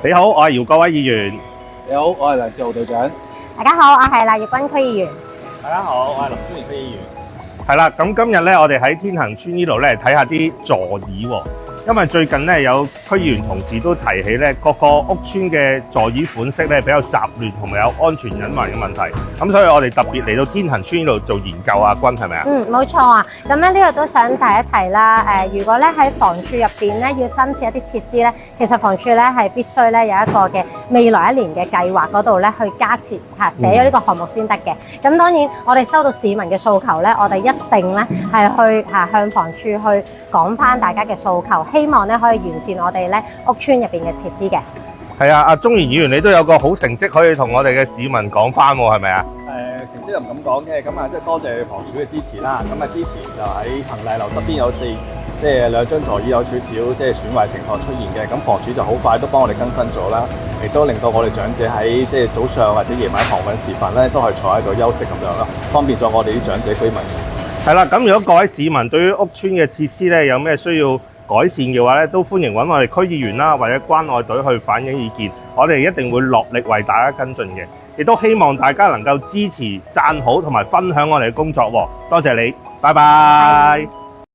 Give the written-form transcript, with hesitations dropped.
你好，我係姚國威議員。你好，我係梁志豪隊長。大家好，我係賴月君區議員。大家好，我係林尊賢區議員。係啦，咁今日咧，我哋喺天恒邨呢度咧睇下啲座椅喎。因為最近咧有區議員同事都提起咧，各個屋邨嘅座椅款式咧比較雜亂同埋有安全隱患嘅問題，咁所以我哋特別嚟到天恒邨呢度做研究啊，君係咪啊？冇錯啊。咁咧呢度都想提一提啦。如果咧喺房署入邊咧要增設一啲設施咧，其實房署咧係必須咧有一個嘅未來一年嘅計劃嗰度咧去加設寫咗呢個項目先得嘅。咁當然我哋收到市民嘅訴求咧，我哋一定咧係去向房署去講翻大家嘅訴求。希望咧可以完善我哋咧屋邨入邊嘅設施嘅。係啊，阿鍾賢議員你都有個好成績可以同我哋嘅市民講翻喎，係咪啊？成績就唔敢講嘅，咁啊即係多謝房署嘅支持啦。咁啊之前就喺恒麗樓側邊有兩張座椅有少少即係損壞情況出現嘅，咁房署就好快都幫我哋更新咗啦，亦都令到我哋長者喺即係早上或者夜晚航運時分咧都係坐喺度休息咁樣咯，方便咗我哋啲長者居民。係啦，咁如果各位市民對於屋邨嘅設施咧有咩需要改善嘅話咧，都歡迎揾我哋區議員啦，或者關愛隊去反映意見，我哋一定會落力為大家跟進嘅。亦都希望大家能夠支持、讚好同埋分享我哋嘅工作喎。多謝你，拜拜。